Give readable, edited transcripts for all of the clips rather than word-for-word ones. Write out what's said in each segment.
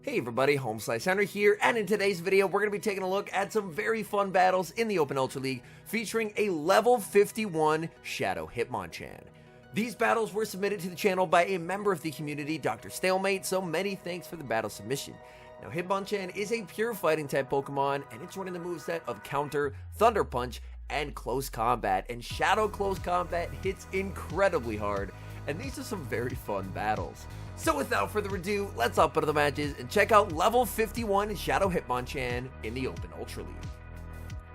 Hey everybody, HomeSliceHenry here, and in today's video we're going to be taking a look at some very fun battles in the Open Ultra League featuring a level 51 Shadow Hitmonchan. These battles were submitted to the channel by a member of the community, Dr. Stalemate, so many thanks for the battle submission. Now Hitmonchan is a pure fighting type Pokemon, and it's running the moveset of Counter, Thunder Punch, and Close Combat, and Shadow Close Combat hits incredibly hard, and these are some very fun battles. So without further ado, let's hop into the matches and check out level 51 Shadow Hitmonchan in the Open Ultra League.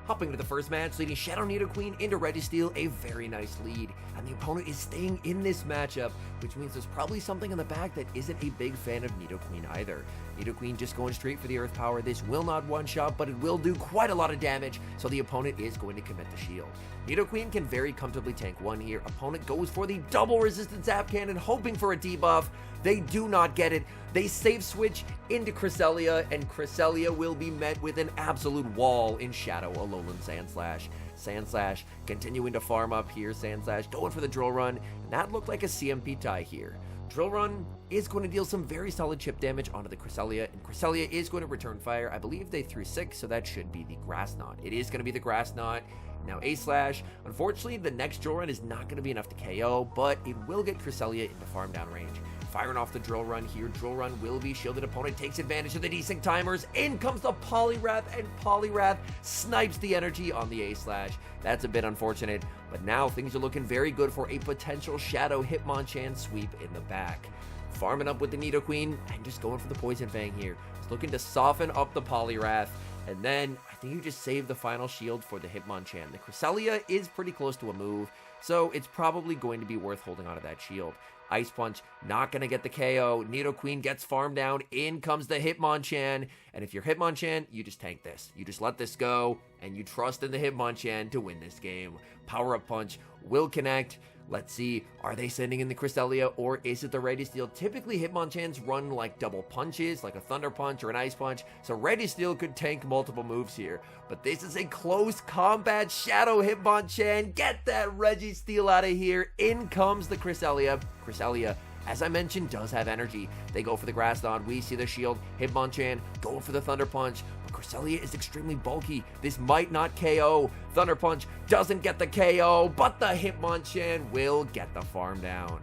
Hopping into the first match, leading Shadow Nidoqueen into Registeel, a very nice lead, and the opponent is staying in this matchup, which means there's probably something in the back that isn't a big fan of Nidoqueen either. Nidoqueen just going straight for the Earth Power. This will not one-shot, but it will do quite a lot of damage, so the opponent is going to commit the shield. Nidoqueen can very comfortably tank one here. Opponent goes for the double resistant Zap Cannon, hoping for a debuff. They do not get it. They safe switch into Cresselia, and Cresselia will be met with an absolute wall in Shadow Alolan Sandslash. Sandslash continuing to farm up here. Sandslash going for the Drill Run, and that looked like a CMP tie here. Drill Run is going to deal some very solid chip damage onto the Cresselia, and Cresselia is going to return fire. I believe they threw 6, so that should be the Grass Knot. It is going to be the Grass Knot. Now A-Slash, unfortunately the next Drill Run is not going to be enough to KO, but it will get Cresselia into farm down range. Firing off the Drill Run here. Drill Run will be shielded. Opponent takes advantage of the desync timers. In comes the Poliwrath, and Poliwrath snipes the energy on the A-Slash. That's a bit unfortunate, but now things are looking very good for a potential Shadow Hitmonchan sweep in the back. Farming up with the Nidoqueen and just going for the Poison Fang here. Just looking to soften up the Poliwrath, and then I think you just save the final shield for the Hitmonchan. The Cresselia is pretty close to a move, so it's probably going to be worth holding onto that shield. Ice Punch, not going to get the KO. Nidoqueen gets farmed down. In comes the Hitmonchan. And if you're Hitmonchan, you just tank this. You just let this go, and you trust in the Hitmonchan to win this game. Power-Up Punch will connect. Let's see, are they sending in the Cresselia, or is it the Registeel? Typically, Hitmonchans run like double punches, like a Thunder Punch or an Ice Punch, so Registeel could tank multiple moves here. But this is a close combat Shadow Hitmonchan. Get that Registeel out of here. In comes the Cresselia. Cresselia, as I mentioned, does have energy. They go for the Grass Knot. We see the shield. Hitmonchan going for the Thunder Punch. But Cresselia is extremely bulky. This might not KO. Thunder Punch doesn't get the KO, but the Hitmonchan will get the farm down.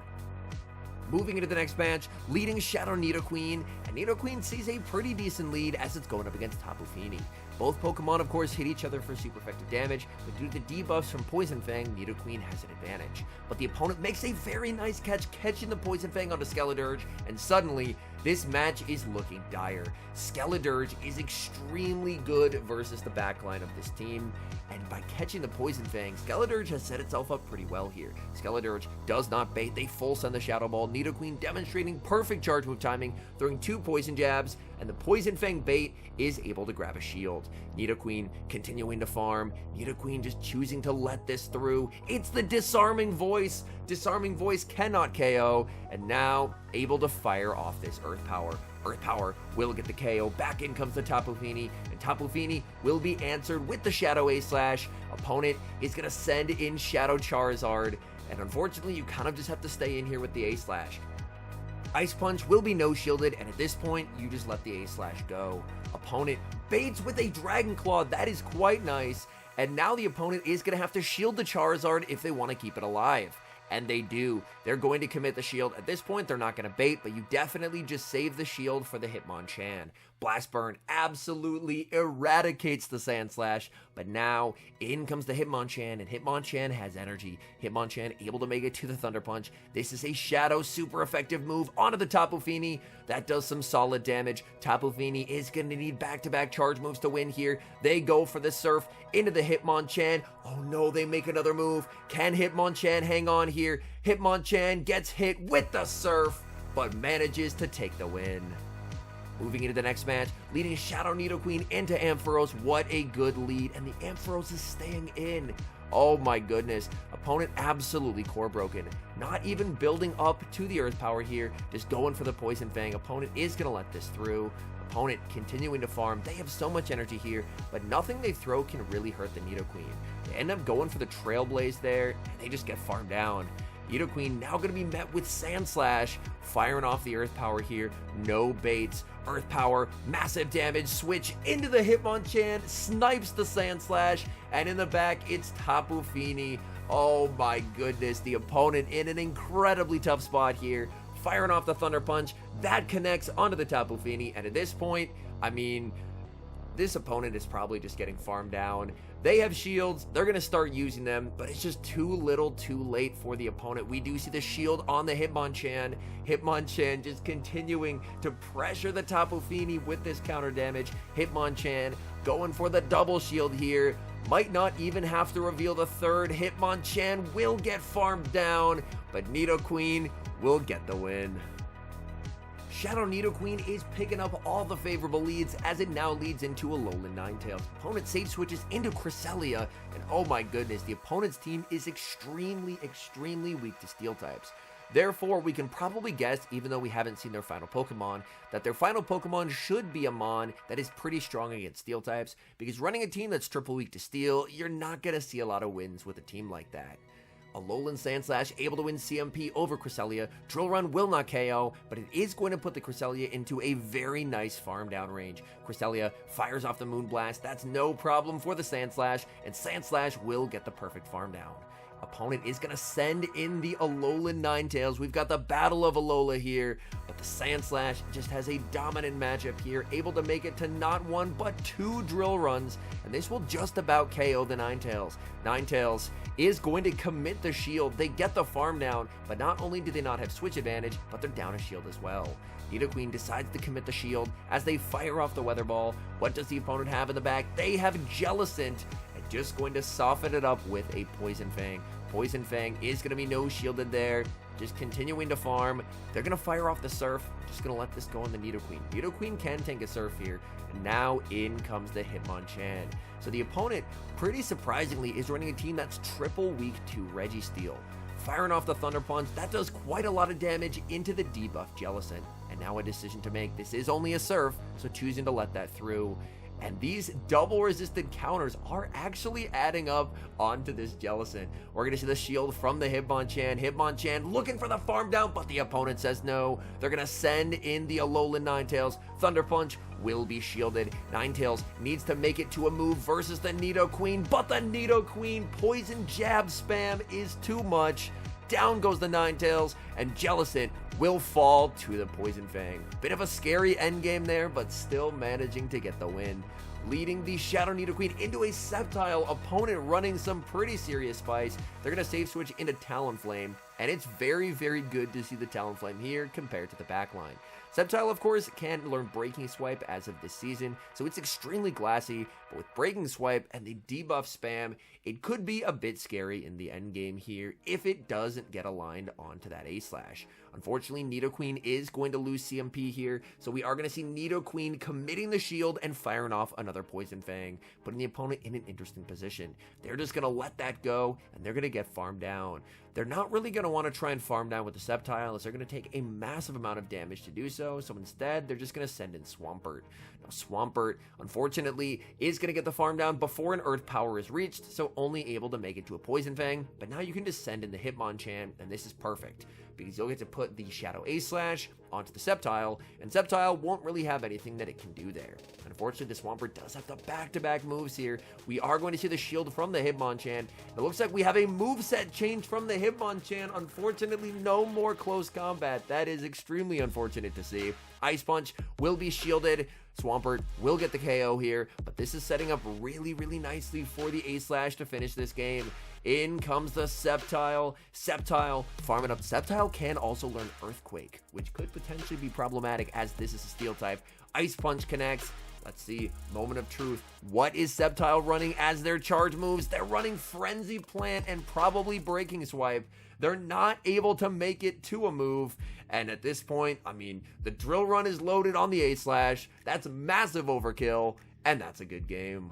Moving into the next match, leading Shadow Nidoqueen, and Nidoqueen sees a pretty decent lead as it's going up against Tapu Fini. Both Pokemon, of course, hit each other for super effective damage, but due to the debuffs from Poison Fang, Nidoqueen has an advantage. But the opponent makes a very nice catch, catching the Poison Fang onto Skeledirge, and suddenly, this match is looking dire. Skeledirge is extremely good versus the backline of this team, and by catching the Poison Fang, Skeledirge has set itself up pretty well here. Skeledirge does not bait, they full send the Shadow Ball. Nidoqueen demonstrating perfect charge move timing, throwing 2 Poison Jabs, and the Poison Fang bait is able to grab a shield. Nidoqueen continuing to farm. Nidoqueen just choosing to let this through. It's the Disarming Voice. Disarming Voice cannot KO, and now able to fire off this Earth Power. Earth Power will get the KO. Back in comes the Tapu Fini, and Tapu Fini will be answered with the Shadow A-Slash. Opponent is going to send in Shadow Charizard, and unfortunately you kind of just have to stay in here with the A-Slash. Ice Punch will be no-shielded, and at this point, you just let the A-Slash go. Opponent baits with a Dragon Claw. That is quite nice, and now the opponent is going to have to shield the Charizard if they want to keep it alive. And they do. They're going to commit the shield. At this point, they're not going to bait, but you definitely just save the shield for the Hitmonchan. Blast Burn absolutely eradicates the Sandslash, but now in comes the Hitmonchan, and Hitmonchan has energy. Hitmonchan able to make it to the Thunder Punch. This is a Shadow super effective move onto the Tapu Fini. That does some solid damage. Tapu Fini is going to need back-to-back charge moves to win here. They go for the Surf into the Hitmonchan. Oh no, they make another move. Can Hitmonchan hang on here? Hitmonchan gets hit with the Surf, but manages to take the win. Moving into the next match, leading Shadow Nidoqueen into Ampharos. What a good lead, and the Ampharos is staying in. Oh my goodness, opponent absolutely core broken. Not even building up to the Earth Power here, just going for the Poison Fang. Opponent is going to let this through. Opponent continuing to farm. They have so much energy here, but nothing they throw can really hurt the Nidoqueen. They end up going for the Trailblaze there, and they just get farmed down. Nidoqueen now going to be met with Sand Slash, firing off the Earth Power here. No baits. Earth Power, massive damage, switch into the Hitmonchan, snipes the Sand Slash, and in the back, it's Tapu Fini. Oh my goodness, the opponent in an incredibly tough spot here, firing off the Thunder Punch. That connects onto the Tapu Fini, and at this point, I mean, this opponent is probably just getting farmed down. They have shields, they're going to start using them, but it's just too little too late for the opponent. We do see the shield on the Hitmonchan. Hitmonchan just continuing to pressure the Tapu Fini with this counter damage. Hitmonchan going for the double shield here. Might not even have to reveal the third. Hitmonchan will get farmed down, but Nidoqueen will get the win. Shadow Nidoqueen is picking up all the favorable leads as it now leads into Alolan Ninetales. Opponent safe switches into Cresselia, and oh my goodness, the opponent's team is extremely weak to steel types. Therefore, we can probably guess, even though we haven't seen their final Pokemon, that their final Pokemon should be a Mon that is pretty strong against steel types, because running a team that's triple weak to steel, you're not going to see a lot of wins with a team like that. Alolan Sandslash able to win CMP over Cresselia. Drill Run will not KO, but it is going to put the Cresselia into a very nice farm down range. Cresselia fires off the Moonblast. That's no problem for the Sandslash, and Sandslash will get the perfect farm down. Opponent is going to send in the Alolan Ninetales. We've got the Battle of Alola here, but the Sandslash just has a dominant matchup here, able to make it to not one but two Drill Runs, and this will just about KO the Ninetales. Ninetales is going to commit the shield. They get the farm down, but not only do they not have switch advantage, but they're down a shield as well. Nidoqueen decides to commit the shield as they fire off the Weather Ball. What does the opponent have in the back? They have Jellicent, and just going to soften it up with a Poison Fang. Poison Fang is going to be no shielded there, just continuing to farm. They're going to fire off the Surf, just going to let this go on the Nidoqueen. Nidoqueen can tank a Surf here, and now in comes the Hitmonchan. So the opponent, pretty surprisingly, is running a team that's triple weak to Registeel. Firing off the Thunder Punch, that does quite a lot of damage into the debuff Jellicent. And now a decision to make. This is only a Surf, so choosing to let that through. And these double resisted counters are actually adding up onto this Jellicent. We're going to see the shield from the Hitmonchan. Hitmonchan looking for the farm down, but the opponent says no. They're going to send in the Alolan Ninetales. Thunder Punch will be shielded. Ninetales needs to make it to a move versus the Nidoqueen, but the Nidoqueen Poison Jab spam is too much. Down goes the Ninetales, and Jellicent will fall to the Poison Fang. Bit of a scary endgame there, but still managing to get the win. Leading the Shadow Nidoqueen into a Sceptile, opponent running some pretty serious spice. They're going to save switch into Talonflame, and it's very good to see the Talonflame here compared to the backline. Sceptile, of course, can learn Breaking Swipe as of this season, so it's extremely glassy, but with Breaking Swipe and the debuff spam, it could be a bit scary in the endgame here if it doesn't get aligned onto that A-Slash. Unfortunately, Nidoqueen is going to lose CMP here, so we are going to see Nidoqueen committing the shield and firing off another Poison Fang, putting the opponent in an interesting position. They're just going to let that go, and they're going to get farmed down. They're not really going to want to try and farm down with the Sceptile, as they're going to take a massive amount of damage to do so instead, they're just going to send in Swampert. Now, Swampert, unfortunately, is going to get the farm down before an Earth Power is reached, so only able to make it to a Poison Fang, but now you can just send in the Hitmonchan, and this is perfect, because you'll get to put the Shadow A-Slash onto the Sceptile, and Sceptile won't really have anything that it can do there. Unfortunately, the Swampert does have the back-to-back moves here. We are going to see the shield from the Hitmonchan. It looks like we have a moveset change from the Hitmonchan. Unfortunately, no more close combat. That is extremely unfortunate to see. Ice Punch will be shielded. Swampert will get the KO here, but this is setting up really nicely for the A-Slash to finish this game. In comes the Sceptile. Sceptile farming up. Sceptile can also learn Earthquake, which could potentially be problematic as this is a Steel type. Ice Punch connects. Let's see, moment of truth. What is Sceptile running as their charge moves? They're running Frenzy Plant and probably Breaking Swipe. They're not able to make it to a move. And at this point, I mean, the Drill Run is loaded on the A-Slash. That's massive overkill, and that's a good game.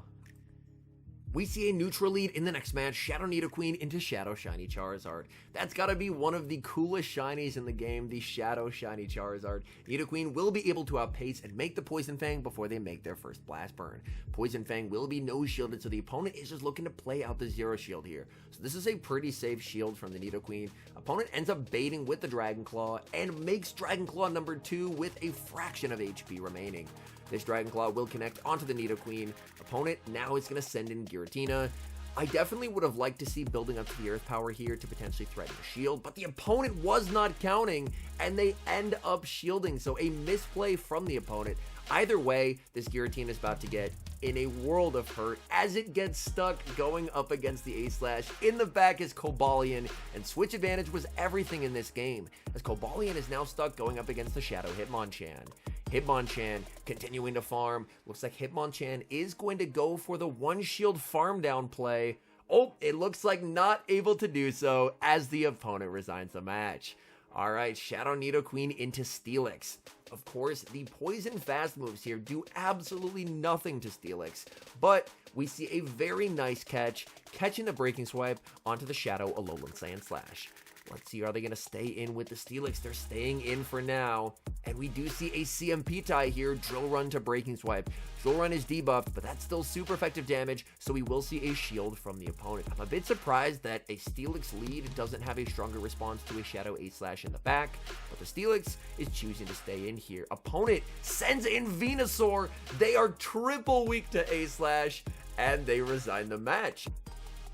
We see a neutral lead in the next match, Shadow Nidoqueen into Shadow Shiny Charizard. That's gotta be one of the coolest shinies in the game, the Shadow Shiny Charizard. Nidoqueen will be able to outpace and make the Poison Fang before they make their first Blast Burn. Poison Fang will be no shielded, so the opponent is just looking to play out the Zero Shield here. So this is a pretty safe shield from the Nidoqueen. Opponent ends up baiting with the Dragon Claw and makes Dragon Claw number 2 with a fraction of HP remaining. This Dragon Claw will connect onto the Nidoqueen. Opponent now is going to send in Giratina. I definitely would have liked to see building up to the Earth Power here to potentially threaten a shield, but the opponent was not counting, and they end up shielding, so a misplay from the opponent. Either way, this Giratina is about to get in a world of hurt as it gets stuck going up against the A-Slash. In the back is Cobalion, and switch advantage was everything in this game, as Cobalion is now stuck going up against the Shadow Hitmonchan. Hitmonchan continuing to farm. Looks like Hitmonchan is going to go for the one shield farm down play. Oh, it looks like not able to do so as the opponent resigns the match. Alright, Shadow Nidoqueen into Steelix. Of course, the poison fast moves here do absolutely nothing to Steelix, but we see a very nice catch, catching the Breaking Swipe onto the Shadow Alolan Sandslash. Let's see, are they going to stay in with the Steelix? They're staying in for now. And we do see a CMP tie here, Drill Run to Breaking Swipe. Drill Run is debuffed, but that's still super effective damage, so we will see a shield from the opponent. I'm a bit surprised that a Steelix lead doesn't have a stronger response to a Shadow A-Slash in the back, but the Steelix is choosing to stay in here. Opponent sends in Venusaur. They are triple weak to A-Slash, and they resign the match.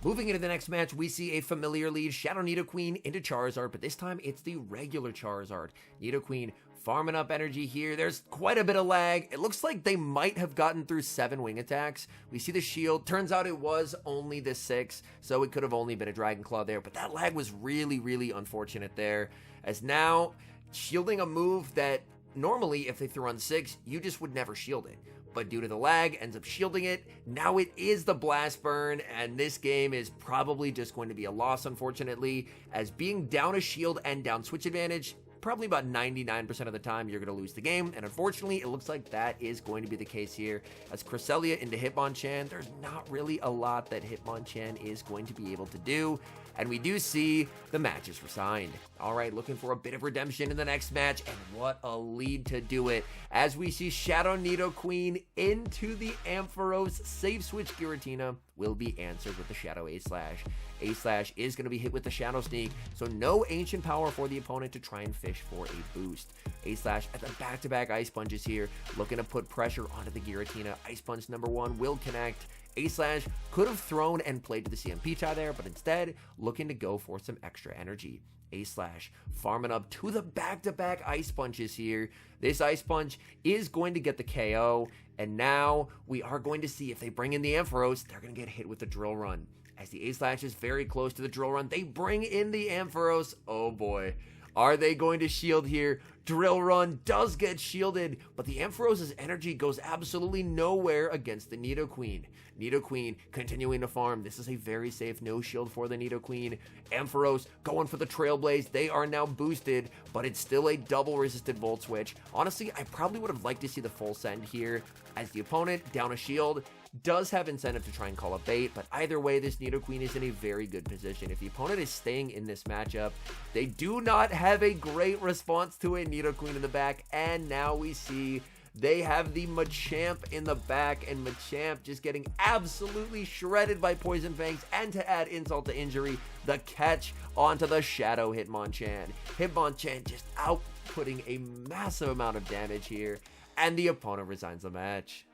Moving into the next match, we see a familiar lead, Shadow Nidoqueen into Charizard, but this time it's the regular Charizard. Nidoqueen farming up energy here. There's quite a bit of lag. It looks like they might have gotten through 7 wing attacks. We see the shield. Turns out it was only the 6, so it could have only been a Dragon Claw there, but that lag was really, really unfortunate there, as now shielding a move that normally if they threw on 6, you just would never shield it. But due to the lag, ends up shielding it. Now it is the Blast Burn, and this game is probably just going to be a loss, unfortunately, as being down a shield and down switch advantage, probably about 99% of the time you're going to lose the game, and unfortunately it looks like that is going to be the case here. As Cresselia into Hitmonchan, there's not really a lot that Hitmonchan is going to be able to do, and we do see the match is resigned. Alright, looking for a bit of redemption in the next match, and what a lead to do it, as we see Shadow Nidoqueen into the Ampharos. Safe switch Giratina will be answered with the Shadow A-Slash. A-Slash is going to be hit with the Shadow Sneak, so no Ancient Power for the opponent to try and fish for a boost. A-Slash at the back-to-back Ice Punches here, looking to put pressure onto the Giratina. Ice Punch number 1 will connect. A-Slash could have thrown and played to the CMP tie there, but instead looking to go for some extra energy. A-Slash farming up to the back-to-back Ice Punches here. This Ice Punch is going to get the KO, and now we are going to see if they bring in the Ampharos, they're going to get hit with the Drill Run. As the A-Slash is very close to the Drill Run, they bring in the Ampharos. Oh boy. Are they going to shield here? Drill Run does get shielded, but the Ampharos' energy goes absolutely nowhere against the Nidoqueen. Nidoqueen continuing to farm. This is a very safe no shield for the Nidoqueen. Ampharos going for the Trailblaze. They are now boosted, but it's still a double resisted Volt Switch. Honestly, I probably would have liked to see the full send here, as the opponent, down a shield, does have incentive to try and call a bait, but either way, this Nidoqueen is in a very good position. If the opponent is staying in this matchup, they do not have a great response to a Nidoqueen in the back, and now we see they have the Machamp in the back, and Machamp just getting absolutely shredded by Poison Fangs, and to add insult to injury, the catch onto the Shadow Hitmonchan. Hitmonchan just outputting a massive amount of damage here, and the opponent resigns the match.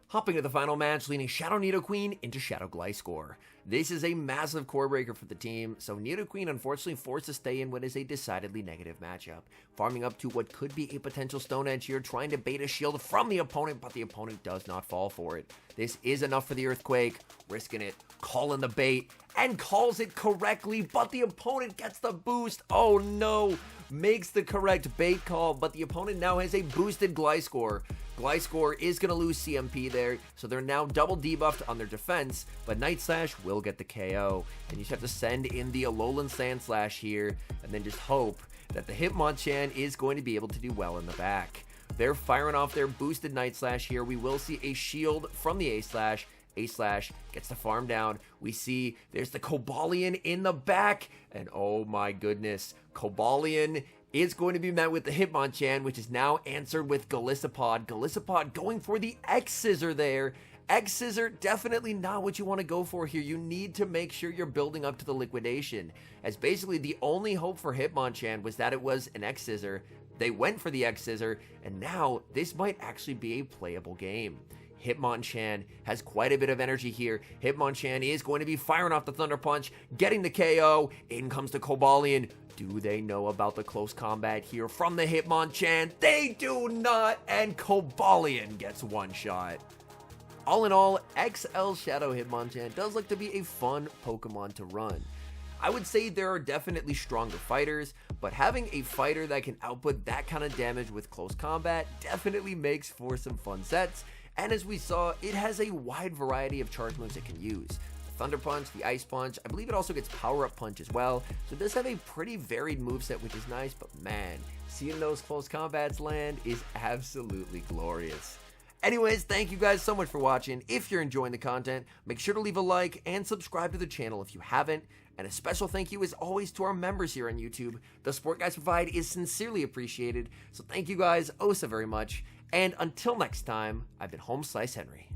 Hopping to the final match, leading Shadow Nidoqueen into Shadow Gliscor. This is a massive core breaker for the team, so Nidoqueen unfortunately forced to stay in what is a decidedly negative matchup. Farming up to what could be a potential Stone Edge here, trying to bait a shield from the opponent, but the opponent does not fall for it. This is enough for the Earthquake, risking it, calling the bait, and calls it correctly, but the opponent gets the boost. Oh no! Makes the correct bait call, but the opponent now has a boosted Gliscor. Gliscor is going to lose CMP there, so they're now double debuffed on their defense, but Night Slash will get the KO. And you just have to send in the Alolan Sandslash here, and then just hope that the Hitmonchan is going to be able to do well in the back. They're firing off their boosted Night Slash here. We will see a shield from the A-Slash, A-Slash gets the farm down. We see there's the Cobalion in the back, and oh my goodness, Cobalion is going to be met with the Hitmonchan, which is now answered with Golisopod. Golisopod going for the X-Scissor there. X-Scissor, definitely not what you want to go for here. You need to make sure you're building up to the liquidation, as basically the only hope for Hitmonchan was that it was an X-Scissor. They went for the X-Scissor, and now this might actually be a playable game. Hitmonchan has quite a bit of energy here. Hitmonchan is going to be firing off the Thunder Punch, getting the KO. In comes the Cobalion. Do they know about the close combat here from the Hitmonchan? They do not, and Cobalion gets one shot. All in all, XL Shadow Hitmonchan does look to be a fun Pokemon to run. I would say there are definitely stronger fighters, but having a fighter that can output that kind of damage with close combat definitely makes for some fun sets. And as we saw, it has a wide variety of charge moves it can use. The Thunder Punch, the Ice Punch, I believe it also gets Power Up Punch as well. So it does have a pretty varied moveset, which is nice, but man, seeing those close combats land is absolutely glorious. Anyways, thank you guys so much for watching. If you're enjoying the content, make sure to leave a like and subscribe to the channel if you haven't. And a special thank you as always to our members here on YouTube. The support guys provide is sincerely appreciated. So thank you guys oh so very much. And until next time, I've been HomeSliceHenry.